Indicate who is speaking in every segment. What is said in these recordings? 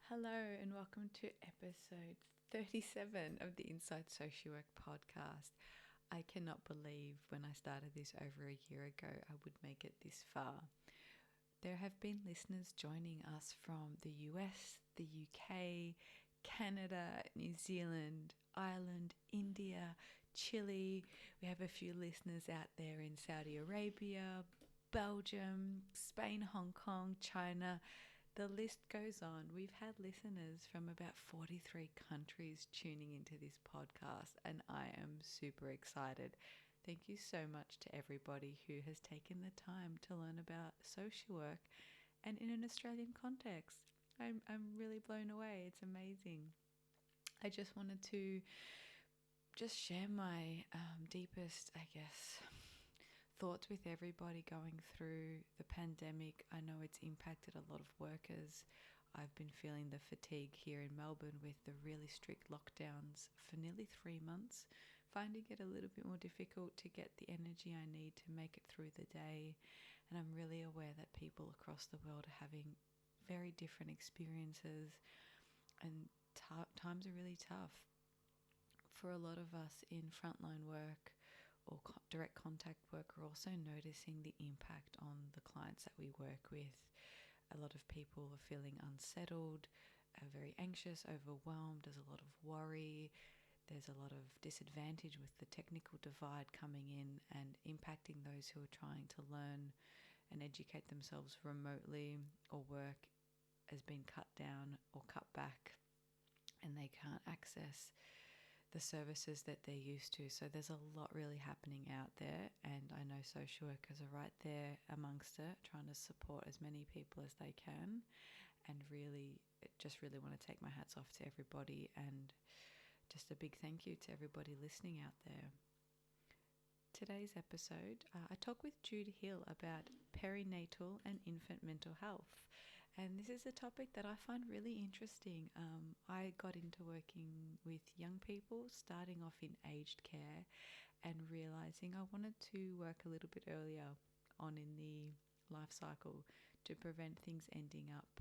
Speaker 1: Hello and welcome to episode 37 of the Inside Social Work podcast. I cannot believe when I started this over a year ago I would make it this far. There have been listeners joining us from the US, the UK, Canada, New Zealand, Ireland, India, Chile. We have a few listeners out there in Saudi Arabia, Belgium, Spain, Hong Kong, China. The list goes on. We've had listeners from about 43 countries tuning into this podcast, and I am super excited. Thank you so much to everybody who has taken the time to learn about social work and in an Australian context. I'm really blown away. It's amazing. I just wanted to share my deepest, thoughts with everybody going through the pandemic. I know it's impacted a lot of workers. I've been feeling the fatigue here in Melbourne with the really strict lockdowns for nearly 3 months, finding it a little bit more difficult to get the energy I need to make it through the day. And I'm really aware that people across the world are having very different experiences, and times are really tough. For a lot of us in frontline work or direct contact work, we're also noticing the impact on the clients that we work with. A lot of people are feeling unsettled, are very anxious, overwhelmed. There's a lot of worry. There's a lot of disadvantage with the technical divide coming in and impacting those who are trying to learn and educate themselves remotely, or work has been cut down or cut back and they can't access the services that they're used to. So there's a lot really happening out there, and I know social workers are right there amongst it, trying to support as many people as they can, and really want to take my hats off to everybody, and just a big thank you to everybody listening out there. Today's episode, I talk with Jude Hill about perinatal and infant mental health. And this is a topic that I find really interesting. I got into working with young people, starting off in aged care and realizing I wanted to work a little bit earlier on in the life cycle to prevent things ending up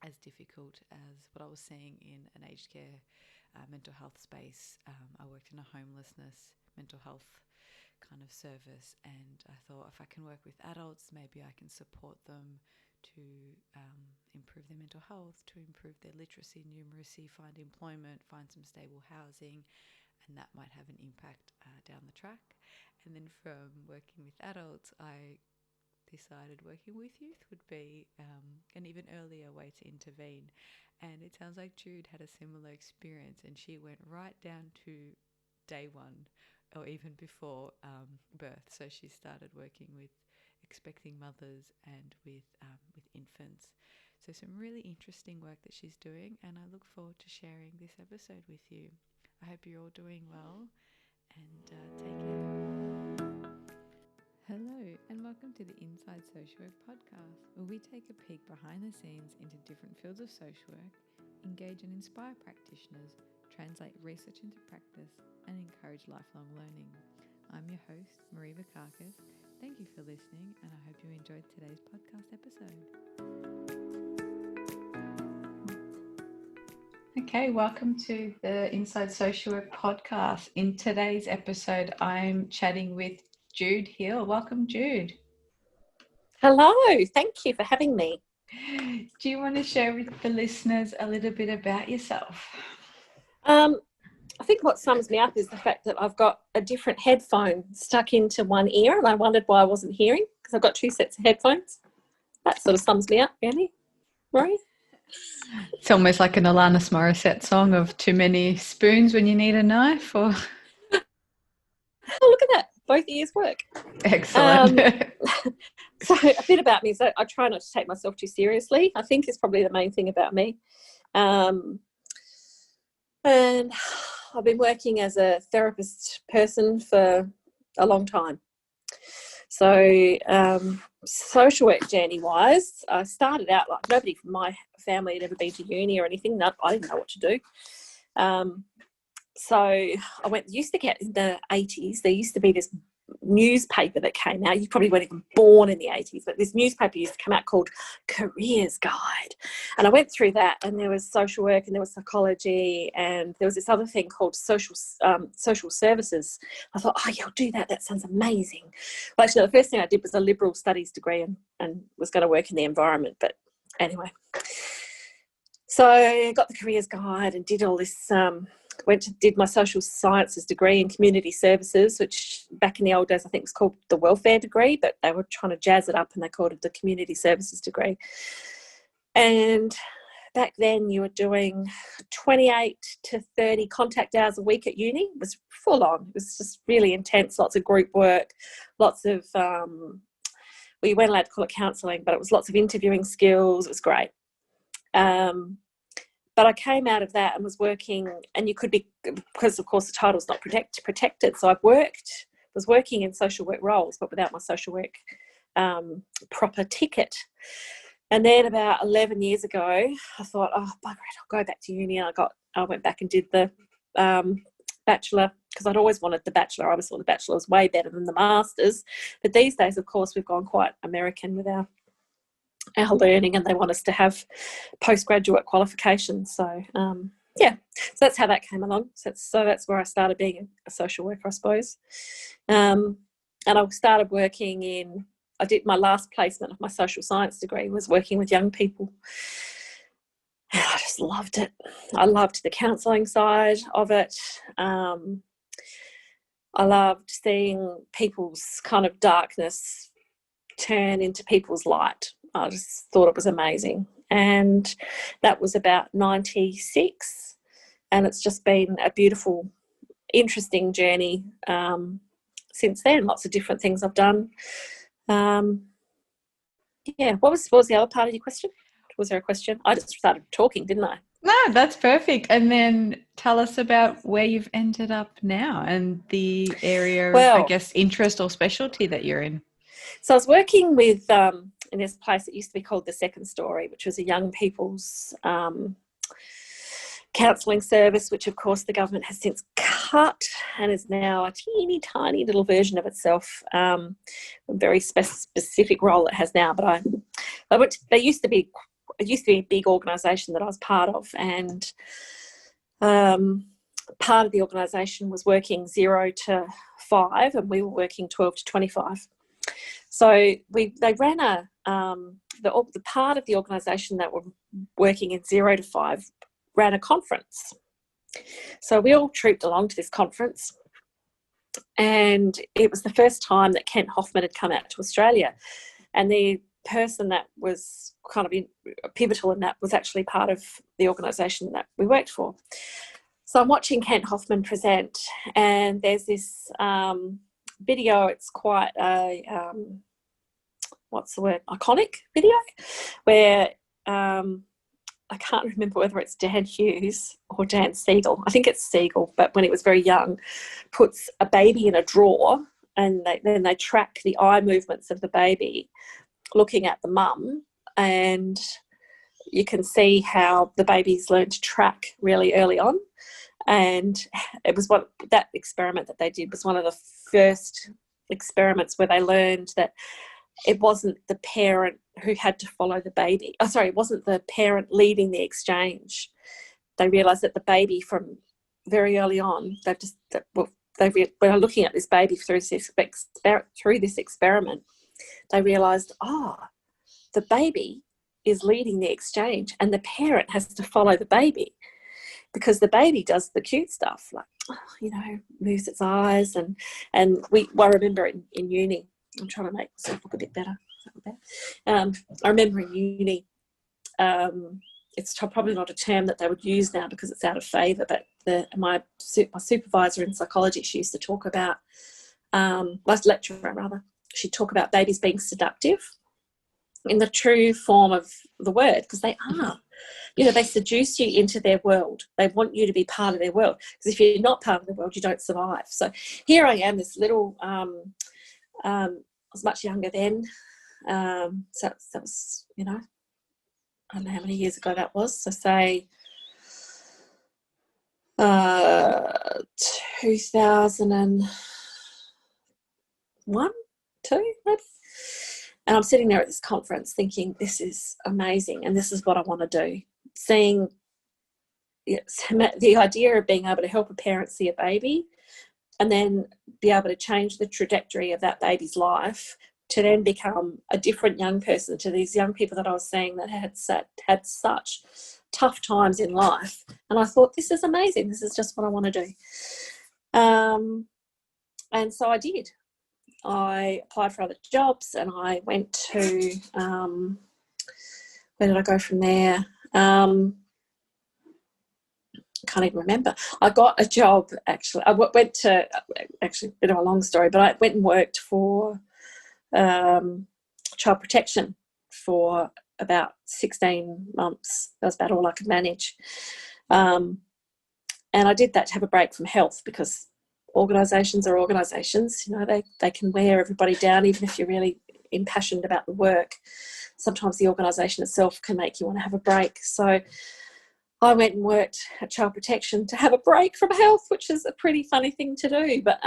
Speaker 1: as difficult as what I was seeing in an aged care mental health space. I worked in a homelessness mental health kind of service, and I thought if I can work with adults, maybe I can support them to improve their mental health, to improve their literacy, numeracy, find employment, find some stable housing, and that might have an impact down the track. And then from working with adults, I decided working with youth would be an even earlier way to intervene. And it sounds like Jude had a similar experience, and she went right down to day one or even before birth. So she started working with expecting mothers and with infants. So some really interesting work that she's doing, and I look forward to sharing this episode with you. I hope you're all doing well, and take care. Hello and welcome to the Inside Social Work podcast, where we take a peek behind the scenes into different fields of social work, engage and inspire practitioners, translate research into practice, and encourage lifelong learning. I'm your host, Marie Vakakis. Thank you for listening, and I hope you enjoyed today's podcast episode. Okay, welcome to the Inside Social Work podcast. In today's episode, I'm chatting with Jude Hill. Welcome, Jude.
Speaker 2: Hello, thank you for having me.
Speaker 1: Do you want to share with the listeners a little bit about yourself?
Speaker 2: I think what sums me up is the fact that I've got a different headphone stuck into one ear, and I wondered why I wasn't hearing, because I've got two sets of headphones. That sort of sums me up, really. Marie?
Speaker 1: It's almost like an Alanis Morissette song of too many spoons when you need a knife, or...
Speaker 2: Oh, look at that. Both ears work.
Speaker 1: Excellent.
Speaker 2: So a bit about me. So I try not to take myself too seriously, I think is probably the main thing about me. And I've been working as a therapist person for a long time. So social work journey-wise, I started out like nobody from my family had ever been to uni or anything. I didn't know what to do. So I used to get in the 80s, there used to be this newspaper that came out. You probably weren't even born in the 80s, but this newspaper used to come out called Careers Guide. And I went through that, and there was social work and there was psychology, and there was this other thing called social services. I thought, oh, yeah, I'll do that. That sounds amazing. Well, actually, the first thing I did was a liberal studies degree and was going to work in the environment. But anyway, so I got the Careers Guide and did all this, did my social sciences degree in community services, which back in the old days I think was called the welfare degree, but they were trying to jazz it up and they called it the community services degree. And back then you were doing 28 to 30 contact hours a week at uni. It was full on. It was just really intense, lots of group work, lots of, we weren't allowed to call it counselling, but it was lots of interviewing skills. It was great. But I came out of that and was working, and you could be, because of course the title's not protected. So was working in social work roles, but without my social work proper ticket. And then about 11 years ago, I thought, oh, bugger it, I'll go back to uni. And I went back and did the bachelor, because I'd always wanted the bachelor. I always thought the bachelor was way better than the master's. But these days, of course, we've gone quite American with our learning, and they want us to have postgraduate qualifications. So so that's how that came along. So that's where I started being a social worker, I suppose. And I started working I did my last placement of my social science degree was working with young people. And I just loved it. I loved the counselling side of it. I loved seeing people's kind of darkness turn into people's light. I just thought it was amazing. And that was about 96. And it's just been a beautiful, interesting journey since then. Lots of different things I've done. What was the other part of your question? Was there a question? I just started talking, didn't I?
Speaker 1: No, that's perfect. And then tell us about where you've ended up now and the area of, I guess, interest or specialty that you're in.
Speaker 2: So I was working with, in this place that used to be called The Second Story, which was a young people's counselling service, which of course the government has since cut and is now a teeny tiny little version of itself, a very specific role it has now. But it used to be a big organisation that I was part of, and part of the organisation was working 0 to 5 and we were working 12 to 25. So they ran the part of the organisation that were working in 0 to 5 ran a conference. So we all trooped along to this conference, and it was the first time that Kent Hoffman had come out to Australia, and the person that was kind of pivotal in that was actually part of the organisation that we worked for. So I'm watching Kent Hoffman present, and there's this video. It's quite a iconic video, where I can't remember whether it's Dan Hughes or Dan Siegel. I think it's Siegel, but when he was very young, puts a baby in a drawer, and then they track the eye movements of the baby looking at the mum, and you can see how the babies learn to track really early on. And it was that experiment that they did was one of the first experiments where they learned that it wasn't the parent who had to follow the baby. It wasn't the parent leading the exchange. They realised that the baby, from very early on, they were looking at this baby through this experiment. They realised, the baby is leading the exchange and the parent has to follow the baby, because the baby does the cute stuff, like, moves its eyes. And I remember in uni, I'm trying to make myself look a bit better. I remember in uni, it's probably not a term that they would use now because it's out of favour, but my supervisor in psychology, she used to talk about, my lecturer rather, she'd talk about babies being seductive in the true form of the word, because they are. They seduce you into their world. They want you to be part of their world, because if you're not part of their world, you don't survive. So here I am, this little, I was much younger then. So that was, I don't know how many years ago that was. So say 2000 and 1, 2, maybe. And I'm sitting there at this conference thinking, this is amazing and this is what I want to do. Seeing the idea of being able to help a parent see a baby and then be able to change the trajectory of that baby's life to then become a different young person to these young people that I was seeing that had such tough times in life. And I thought, this is amazing. This is just what I want to do. And so I did. I applied for other jobs and I went to, where did I go from there? Can't even remember. I got a job, actually. I went to, actually, a bit of a long story, but I went and worked for child protection for about 16 months. That was about all I could manage. And I did that to have a break from health, because organisations are organisations. You know, they can wear everybody down, even if you're really impassioned about the work. Sometimes the organisation itself can make you want to have a break. So I went and worked at child protection to have a break from health, which is a pretty funny thing to do. But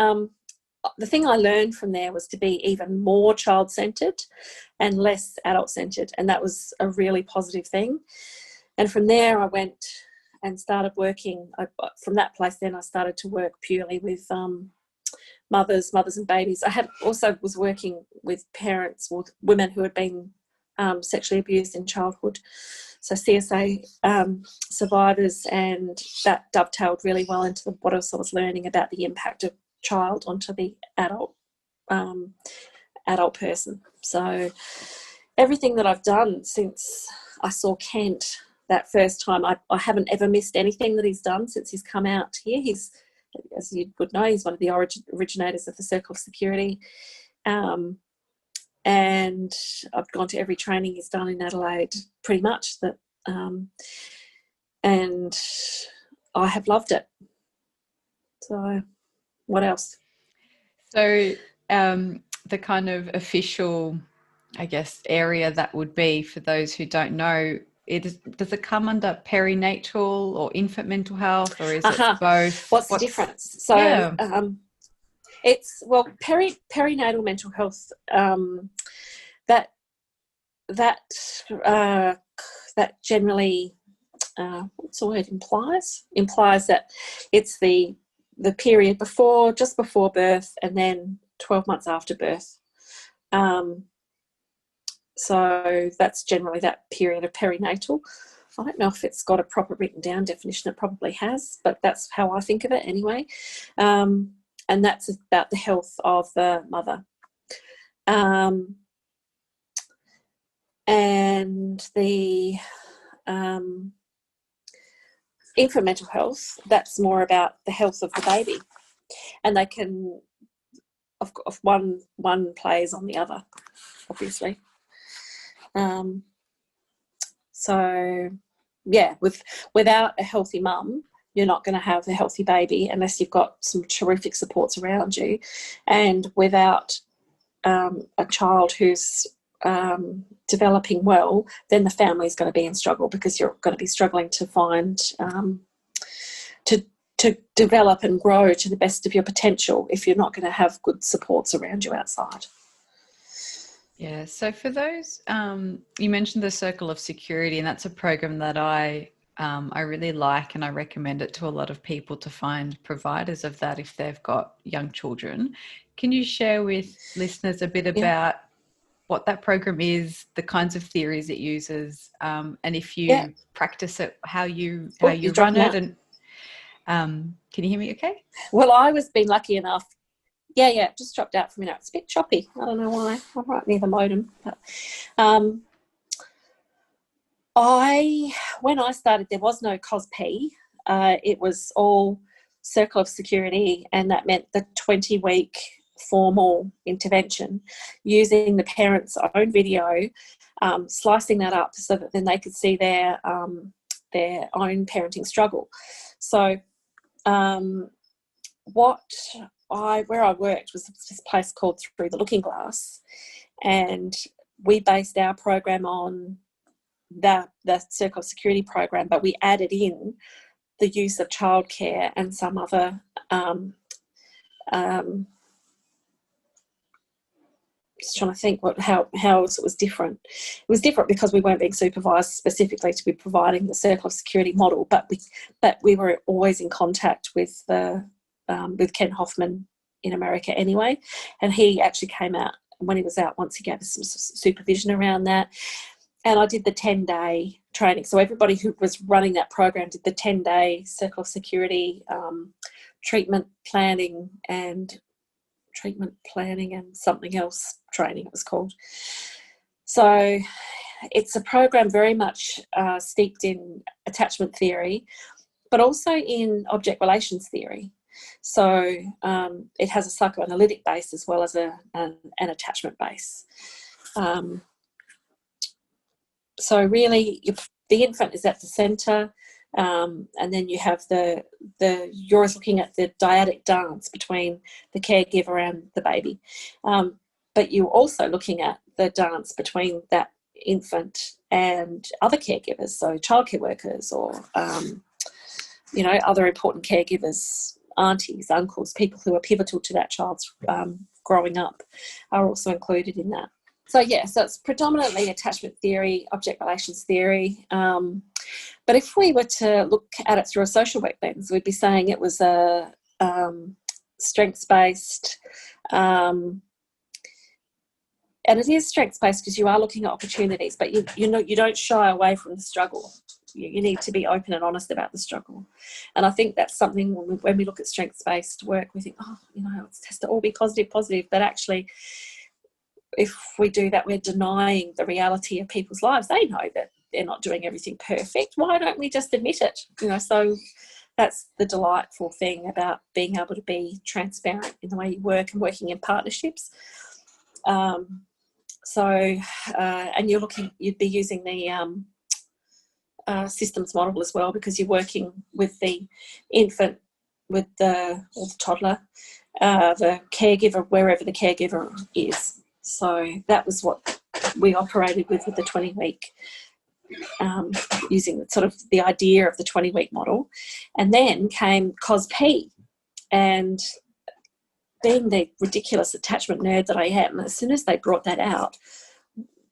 Speaker 2: the thing I learned from there was to be even more child-centred and less adult-centred, and that was a really positive thing. And from there I went and started working. From that place then I started to work purely with mothers and babies. I was working with parents or women who had been sexually abused in childhood, so CSA survivors, and that dovetailed really well into what else I was learning about the impact of child onto the adult person. So everything that I've done since I saw Kent that first time, I haven't ever missed anything that he's done since he's come out here. He's, as you would know, he's one of the originators of the Circle of Security. And I've gone to every training he's done in Adelaide, pretty much, that, and I have loved it. So what else?
Speaker 1: So the kind of official, I guess, area that would be, for those who don't know, does it come under perinatal or infant mental health, or is it both?
Speaker 2: What's the difference? So
Speaker 1: yeah.
Speaker 2: It's, well, perinatal mental health, that generally, what's the word, implies that it's the period just before birth and then 12 months after birth. So that's generally that period of perinatal. I don't know if it's got a proper written down definition. It probably has, but that's how I think of it anyway. And that's about the health of the mother. And the infant mental health, that's more about the health of the baby. And they can, one plays on the other, obviously. So yeah, without a healthy mum, you're not going to have a healthy baby unless you've got some terrific supports around you. And without a child who's developing well, then the family is going to be in struggle, because you're going to be struggling to find to develop and grow to the best of your potential if you're not going to have good supports around you outside.
Speaker 1: Yeah, so for those, you mentioned the Circle of Security, and that's a program that I really like, and I recommend it to a lot of people to find providers of that if they've got young children. Can you share with listeners a bit about what that program is, the kinds of theories it uses, and if you practice it, how you run it? And can you hear me okay?
Speaker 2: Well, I was been lucky enough. Yeah, just dropped out for a minute. It's a bit choppy. I don't know why. I'm right near the modem. But, when I started, there was no COSP. It was all Circle of Security, and that meant the 20-week formal intervention using the parents' own video, slicing that up so that then they could see their own parenting struggle. So where I worked was this place called Through the Looking Glass, and we based our program on the Circle of Security program, but we added in the use of childcare and some other just trying to think how else it was different. It was different because we weren't being supervised specifically to be providing the circle of security model, but we were always in contact with Ken Hoffman in America anyway, and he actually came out. When he was out once, he gave us some supervision around that, and I did the 10-day training. So everybody who was running that program did the 10-day circle of security treatment planning and something else training it was called. So it's a program very much steeped in attachment theory, but also in object relations theory. So it has a psychoanalytic base as well as an attachment base. So really the infant is at the centre, and then you have you're always looking at the dyadic dance between the caregiver and the baby, but you're also looking at the dance between that infant and other caregivers, so childcare workers or other important caregivers, aunties, uncles, people who are pivotal to that child's growing up are also included in that. So it's predominantly attachment theory, object relations theory. But if we were to look at it through a social work lens, we'd be saying it was a strengths-based, and it is strengths-based because you are looking at opportunities, but you don't shy away from the struggle. You need to be open and honest about the struggle. And I think that's something when we look at strengths-based work, we think, it has to all be positive, but actually if we do that, we're denying the reality of people's lives. They know that they're not doing everything perfect. Why don't we just admit it? So that's the delightful thing about being able to be transparent in the way you work and working in partnerships. And you'd be using the systems model as well, because you're working with the infant, or the toddler, the caregiver, wherever the caregiver is. So that was what we operated with the 20-week, using sort of the idea of the 20-week model. And then came COS-P, and being the ridiculous attachment nerd that I am, as soon as they brought that out,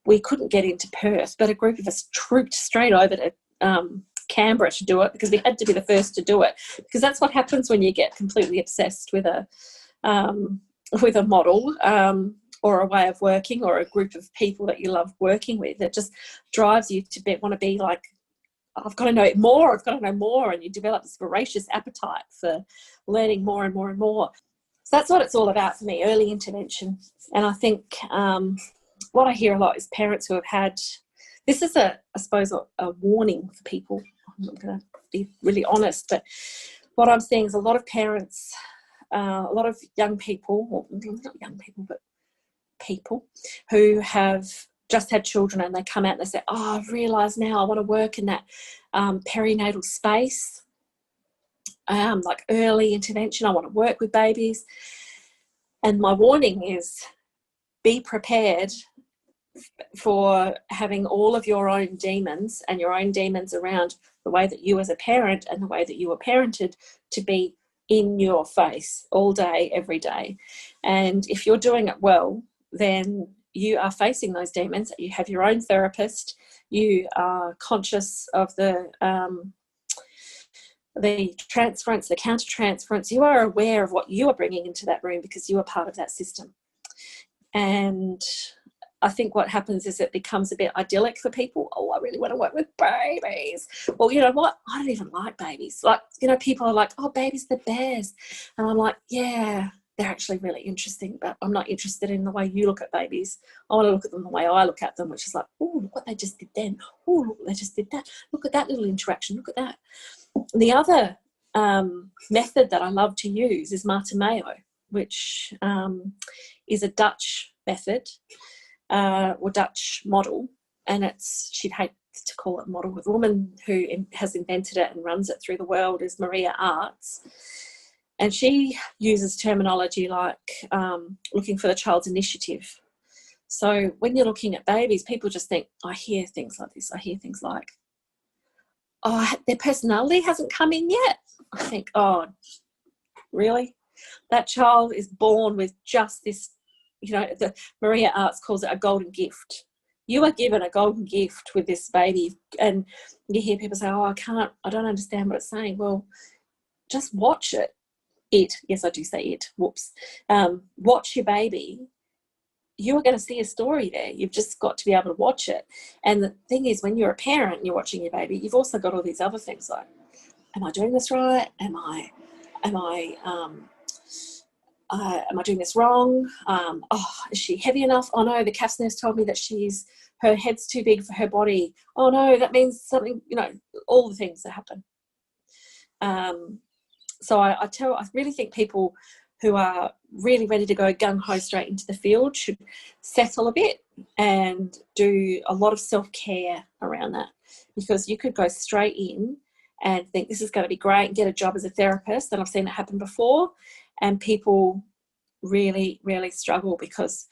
Speaker 2: we couldn't get into Perth, but a group of us trooped straight over to Canberra to do it, because we had to be the first to do it, because that's what happens when you get completely obsessed with a model or a way of working or a group of people that you love working with. It just drives you to want to be like, I've got to know more, and you develop this voracious appetite for learning more and more and more. So that's what it's all about for me, early intervention. And I think what I hear a lot is parents who have had, this is I suppose a warning for people. I'm going to be really honest, but what I'm seeing is a lot of parents, a lot of young people, or not young people, but people who have just had children, and they come out and they say, I've realised now I want to work in that perinatal space, like early intervention. I want to work with babies. And my warning is, be prepared for having all of your own demons and your own demons around the way that you as a parent and the way that you were parented to be in your face all day, every day. And if you're doing it well, then you are facing those demons. You have your own therapist. You are conscious of the transference, the counter-transference. You are aware of what you are bringing into that room because you are part of that system. And I think what happens is it becomes a bit idyllic for people. Oh, I really want to work with babies. Well, you know what? I don't even like babies. Like, people are like, oh, babies, the bears. And I'm like, yeah, they're actually really interesting, but I'm not interested in the way you look at babies. I want to look at them the way I look at them, which is like, oh, look what they just did then. Oh, look, they just did that. Look at that little interaction. Look at that. And the other method that I love to use is Marta Mayo, which is a Dutch method or Dutch model. And she'd hate to call it model. The woman who has invented it and runs it through the world is Maria Arts. And she uses terminology like looking for the child's initiative. So when you're looking at babies, people just think, I hear things like this. I hear things like, oh, their personality hasn't come in yet. I think, oh, really? That child is born with just this the Maria Arts calls it a golden gift. You are given a golden gift with this baby, and you hear people say, "Oh, I don't understand what it's saying." Well, just watch it. Yes, I do say it. Whoops. Watch your baby. You are going to see a story there. You've just got to be able to watch it. And the thing is, when you're a parent and you're watching your baby, you've also got all these other things like, am I doing this right? Am I doing this wrong? Is she heavy enough? Oh no, the CAFS nurse told me that her head's too big for her body. Oh no, that means something, all the things that happen. So I really think people who are really ready to go gung-ho straight into the field should settle a bit and do a lot of self-care around that, because you could go straight in and think this is going to be great and get a job as a therapist, and I've seen it happen before, and people really, really struggle because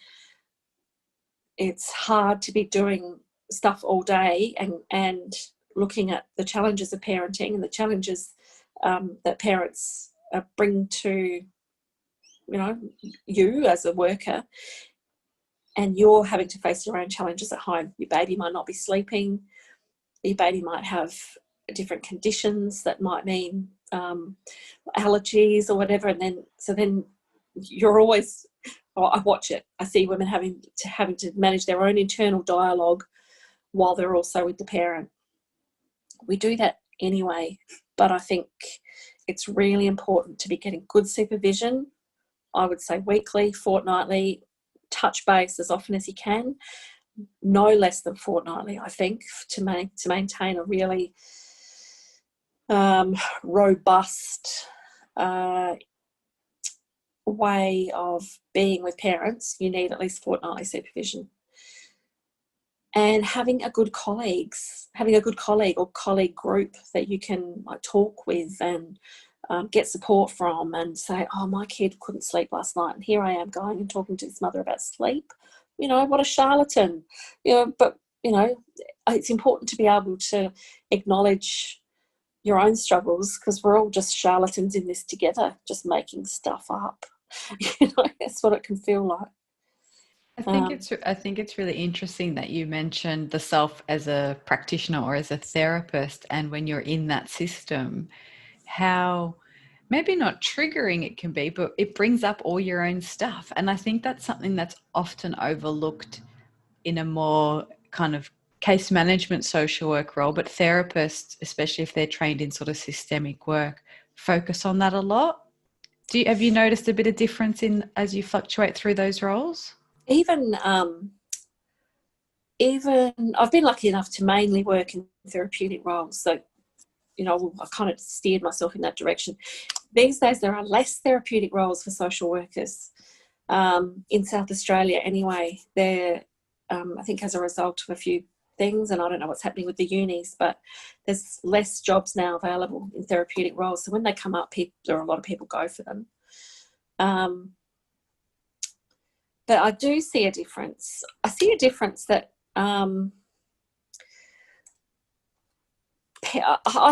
Speaker 2: it's hard to be doing stuff all day and looking at the challenges of parenting and the challenges that parents bring to you as a worker, and you're having to face your own challenges at home. Your baby might not be sleeping, your baby might have different conditions that might mean allergies or whatever, and then you're always, I watch it, I see women having to manage their own internal dialogue while they're also with the parent. We do that anyway, but I think it's really important to be getting good supervision. I would say weekly, fortnightly, touch base as often as you can, no less than fortnightly, I think, to maintain a really robust way of being with parents. You need at least fortnightly supervision. And having a good colleague or colleague group that you can talk with and get support from, and say, oh, my kid couldn't sleep last night, and here I am going and talking to this mother about sleep. What a charlatan. But it's important to be able to acknowledge your own struggles, because we're all just charlatans in this together, just making stuff up. That's what it can feel like.
Speaker 1: I think it's really interesting that you mentioned the self as a practitioner or as a therapist, and when you're in that system, how maybe not triggering it can be, but it brings up all your own stuff. And I think that's something that's often overlooked in a more kind of case management social work role, but therapists, especially if they're trained in sort of systemic work, focus on that a lot. Have you noticed a bit of difference as you fluctuate through those roles?
Speaker 2: Even I've been lucky enough to mainly work in therapeutic roles, so I kind of steered myself in that direction. These days there are less therapeutic roles for social workers in South Australia anyway. They're I think as a result of a few things, and I don't know what's happening with the unis, but there's less jobs now available in therapeutic roles, so when they come up, a lot of people go for them. But I do see a difference. I see a difference that I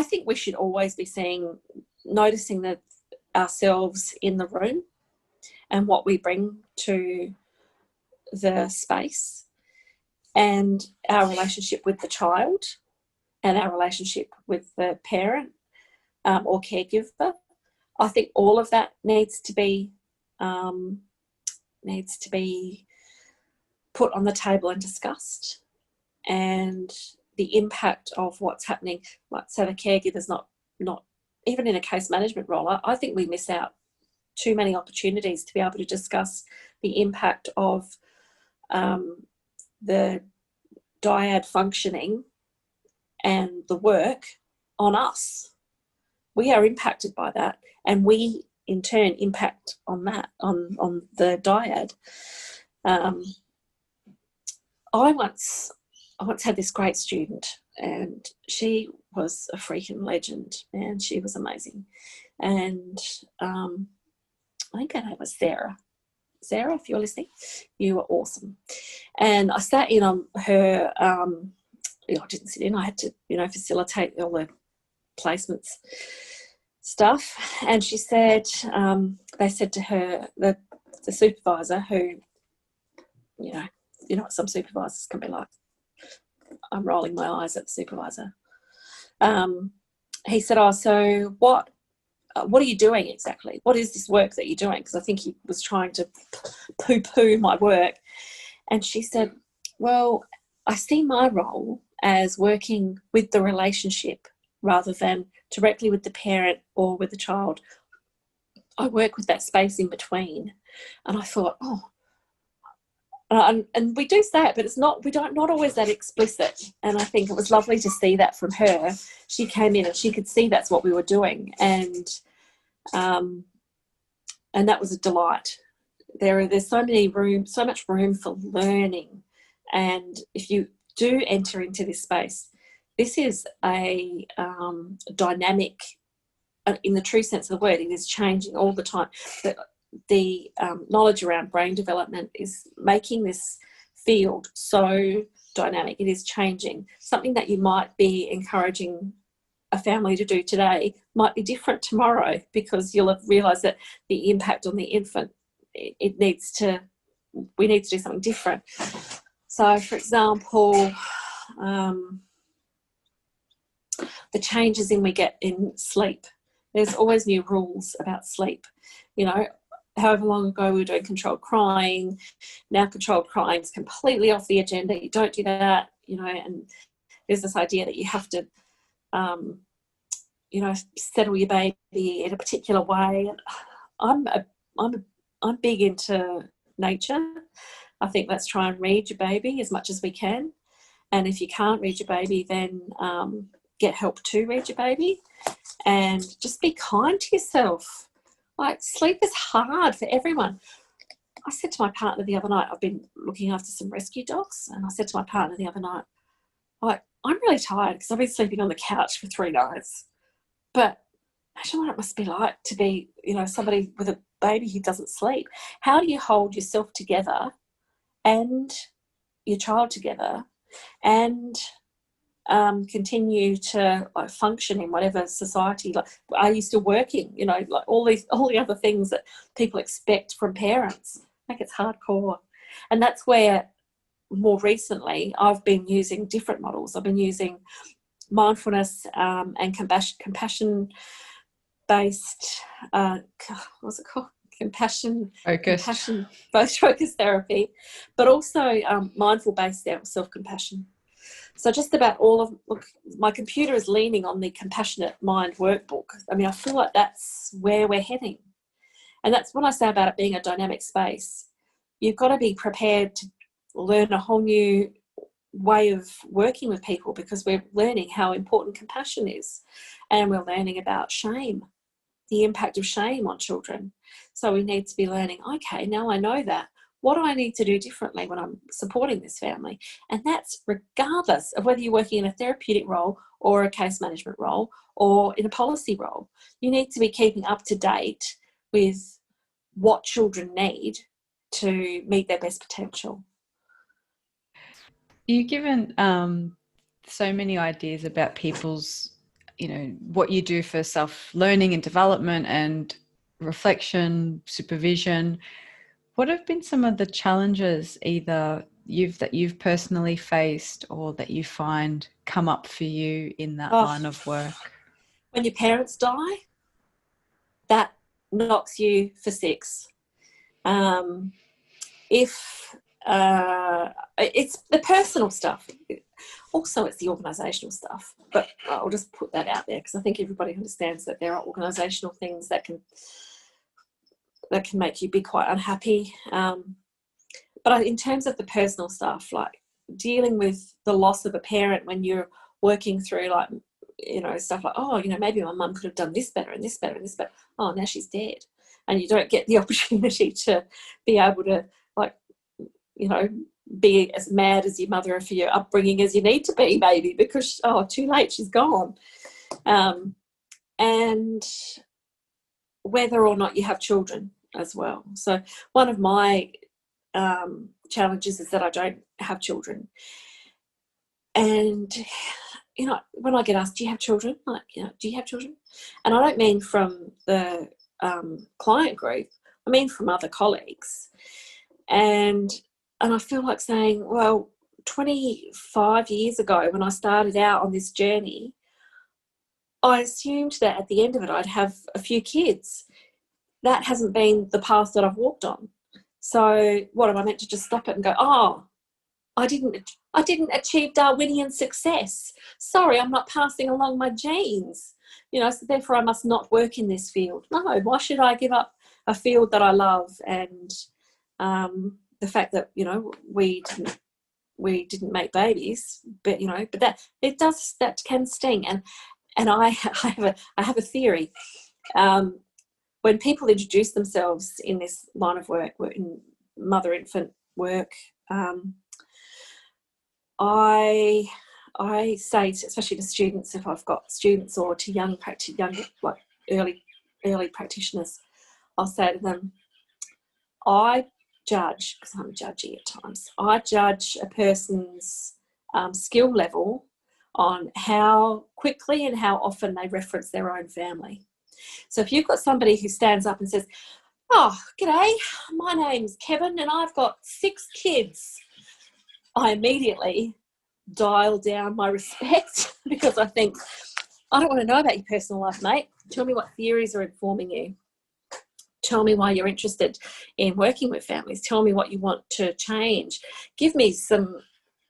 Speaker 2: think we should always be noticing that ourselves in the room and what we bring to the space, and our relationship with the child and our relationship with the parent or caregiver. I think all of that needs to be put on the table and discussed, and the impact of what's happening. So the caregiver's not even in a case management role. I think we miss out too many opportunities to be able to discuss the impact of the dyad functioning and the work on us. We are impacted by that, and we in turn impact on that, on the dyad. I once had this great student, and she was a freaking legend, and she was amazing. And I think her name was Sarah. Sarah, if you're listening, you were awesome. And I sat in on her, I didn't sit in, I had to, facilitate all the placements stuff. And she said, they said to her, the supervisor, who you know what some supervisors can be like. I'm rolling my eyes at the supervisor. He said, oh, so what are you doing exactly? What is this work that you're doing? Because I think he was trying to poo-poo my work. And she said, well, I see my role as working with the relationship rather than directly with the parent or with the child. I work with that space in between. And I thought, oh, and we do say it, but it's not always that explicit. And I think it was lovely to see that from her. She came in and she could see that's what we were doing. And that was a delight. There's so much room for learning. And if you do enter into this space, this is a dynamic, in the true sense of the word. It is changing all the time. The knowledge around brain development is making this field so dynamic. It is changing. Something that you might be encouraging a family to do today might be different tomorrow, because you'll have realised that the impact on the infant, we need to do something different. So, for example, the changes we get in sleep. There's always new rules about sleep. You know, however long ago we were doing controlled crying, now controlled crying is completely off the agenda. You don't do that, you know, and there's this idea that you have to, you know, settle your baby in a particular way. I'm big into nature. I think let's try and read your baby as much as we can. And if you can't read your baby, then get help to read your baby, and just be kind to yourself. Like, sleep is hard for everyone. I said to my partner the other night, I've been looking after some rescue dogs, and I said to my partner the other night, like, I'm really tired because I've been sleeping on the couch for 3 nights. But imagine what it must be like to be, you know, somebody with a baby who doesn't sleep. How do you hold yourself together and your child together and continue to function in whatever society? Like, are you still working? You know, like all the other things that people expect from parents. Like, it's hardcore. And that's where more recently I've been using different models. I've been using mindfulness and compassion based what's it called? Compassion focused therapy, but also mindful based self-compassion. So just about all of, look, my computer is leaning on the Compassionate Mind workbook. I mean, I feel like that's where we're heading. And that's what I say about it being a dynamic space. You've got to be prepared to learn a whole new way of working with people, because we're learning how important compassion is. And we're learning about shame, the impact of shame on children. So we need to be learning, okay, now I know that. What do I need to do differently when I'm supporting this family? And that's regardless of whether you're working in a therapeutic role or a case management role or in a policy role. You need to be keeping up to date with what children need to meet their best potential.
Speaker 1: You've given so many ideas about people's, you know, what you do for self-learning and development and reflection, supervision. What have been some of the challenges either you've personally faced or that you find come up for you in that line of work?
Speaker 2: When your parents die, that knocks you for 6. If it's the personal stuff, also it's the organisational stuff, but I'll just put that out there because I think everybody understands that there are organisational things that can make you be quite unhappy. But in terms of the personal stuff, like dealing with the loss of a parent when you're working through, like, you know, stuff like, oh, you know, maybe my mum could have done this better and this better and this better. Oh, now she's dead. And you don't get the opportunity to be able to, like, you know, be as mad as your mother for your upbringing as you need to be, maybe, because, oh, too late, she's gone. And whether or not you have children as well. So one of my challenges is that I don't have children. And, you know, when I get asked, do you have children? Like, you know, do you have children? And I don't mean from the client group, I mean from other colleagues. And I feel like saying, well, 25 years ago when I started out on this journey, I assumed that at the end of it I'd have a few kids. That hasn't been the path that I've walked on. So what am I meant to just stop it and go, oh, I didn't achieve Darwinian success. Sorry, I'm not passing along my genes. So therefore I must not work in this field. No, why should I give up a field that I love? And the fact that, we didn't make babies, but that can sting. And I have a theory. When people introduce themselves in this line of work, in mother-infant work, I say, especially to students, if I've got students, or to young like early practitioners, I'll say to them, I judge, because I'm judgy at times, I judge a person's skill level on how quickly and how often they reference their own family. So if you've got somebody who stands up and says, oh, g'day, my name's Kevin and I've got 6 kids, I immediately dial down my respect, because I think, I don't want to know about your personal life, mate. Tell me what theories are informing you. Tell me why you're interested in working with families. Tell me what you want to change. Give me some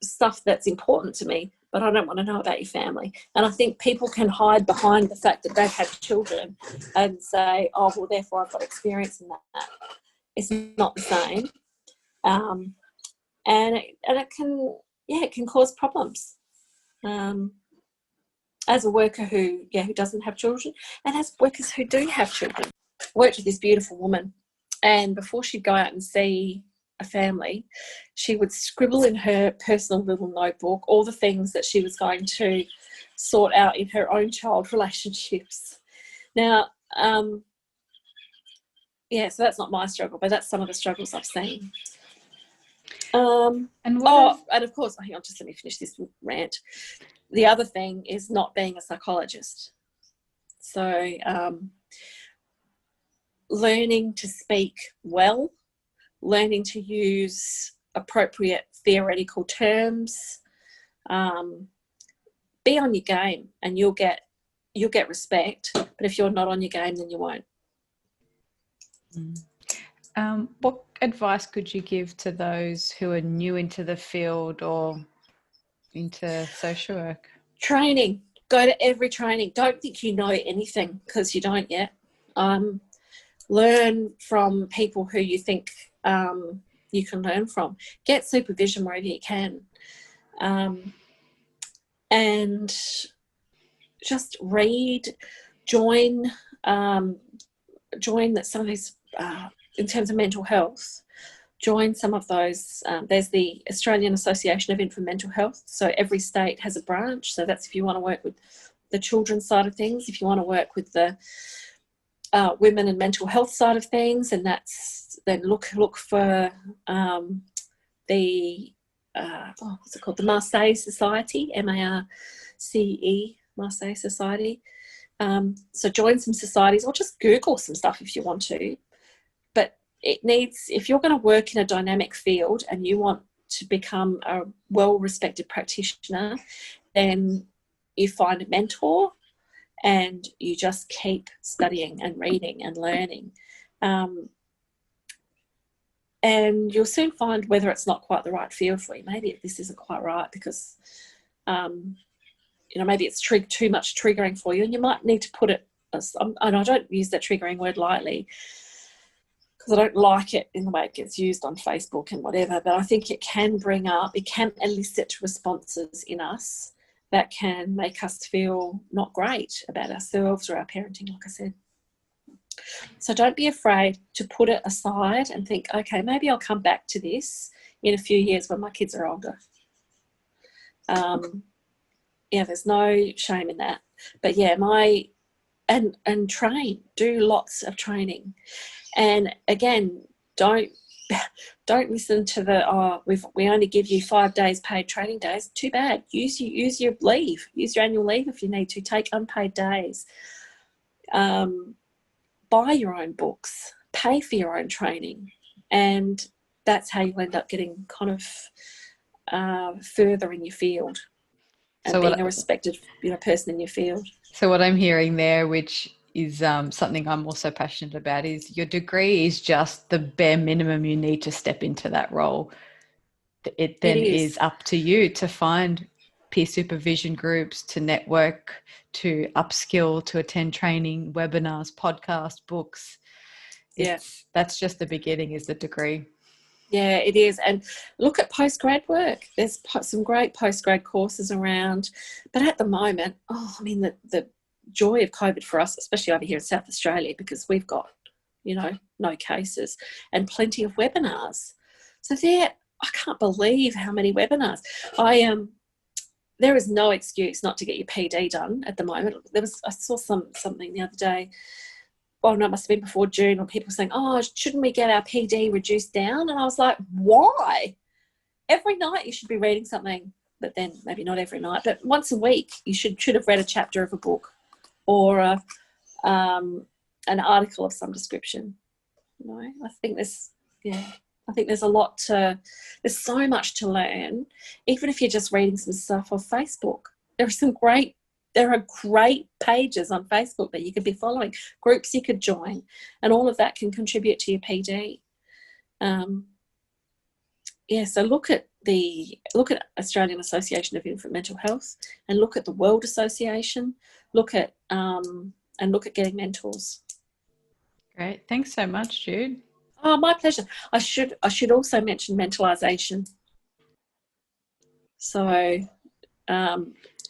Speaker 2: stuff that's important to me, but I don't want to know about your family. And I think people can hide behind the fact that they've had children and say, oh, well, therefore I've got experience in that. It's not the same. And it can cause problems. As a worker who doesn't have children, and as workers who do have children. I worked with this beautiful woman, and before she'd go out and see a family, she would scribble in her personal little notebook all the things that she was going to sort out in her own child relationships. Now, so that's not my struggle, but that's some of the struggles I've seen. And of course, hang on, just let me finish this rant. The other thing is not being a psychologist. So learning to speak well, learning to use appropriate theoretical terms, be on your game, and you'll get respect. But if you're not on your game, then you won't.
Speaker 1: What advice could you give to those who are new into the field or into social work?
Speaker 2: Training. Go to every training. Don't think you know anything, because you don't yet. Learn from people who you think you can learn from. Get supervision wherever you can. And just read, join that some of these, in terms of mental health, join some of those. There's the Australian Association of Infant Mental Health. So every state has a branch. So that's if you want to work with the children's side of things. If you want to work with the women and mental health side of things, and then look for what's it called? The Marseille Society, MARCE, Marseille Society. So join some societies, or just Google some stuff if you want to. But if you're going to work in a dynamic field and you want to become a well-respected practitioner, then you find a mentor and you just keep studying and reading and learning. And you'll soon find whether it's not quite the right field for you. Maybe this isn't quite right because, maybe it's too much triggering for you, and you might need to put it, and I don't use that triggering word lightly because I don't like it in the way it gets used on Facebook and whatever, but I think it can elicit responses in us that can make us feel not great about ourselves or our parenting, like I said. So don't be afraid to put it aside and think, okay, maybe I'll come back to this in a few years when my kids are older. There's no shame in that. But and train, do lots of training. And again, don't listen to we only give you 5 days paid training days. Too bad. Use your leave. Use your annual leave if you need to. Take unpaid days. Buy your own books. Pay for your own training. And that's how you end up getting kind of further in your field and being a respected, person in your field.
Speaker 1: So what I'm hearing there, which is something I'm also passionate about, is your degree is just the bare minimum you need to step into that role. It then is up to you to find peer supervision groups, to network, to upskill, to attend training, webinars, podcasts, books. That's just the beginning, is the degree.
Speaker 2: Yeah, it is. And look at postgrad work. There's some great postgrad courses around. But at the moment, the joy of COVID for us, especially over here in South Australia, because we've got, no cases and plenty of webinars. So I can't believe how many webinars. There is no excuse not to get your PD done at the moment. I saw something the other day. Well, no, it must have been before June, when people were saying, oh, shouldn't we get our PD reduced down? And I was like, why? Every night you should be reading something, but then maybe not every night, but once a week you should have read a chapter of a book or an article of some description. I think there's a lot there's so much to learn, even if you're just reading some stuff off Facebook. There are great pages on Facebook that you could be following, groups you could join, and all of that can contribute to your PD. So look at Australian Association of Infant Mental Health, and look at the World Association. Look at getting mentors.
Speaker 1: Great, thanks so much, Jude.
Speaker 2: Oh, my pleasure. I should also mention mentalisation. So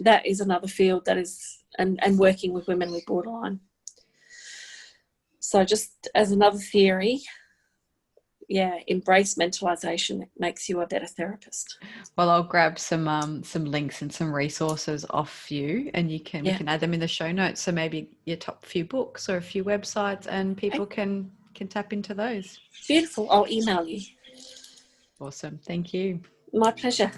Speaker 2: that is another field that is, and working with women with borderline. So just as another theory, embrace mentalisation. It makes you a better therapist.
Speaker 1: Well, I'll grab some links and some resources off you, and we can add them in the show notes. So maybe your top few books or a few websites, and people can tap into those.
Speaker 2: Beautiful. I'll email you.
Speaker 1: Awesome. Thank you.
Speaker 2: My pleasure.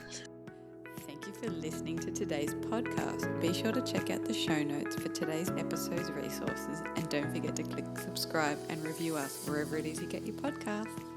Speaker 1: Thank you for listening to today's podcast. Be sure to check out the show notes for today's episode's resources, and don't forget to click subscribe and review us wherever it is you get your podcast.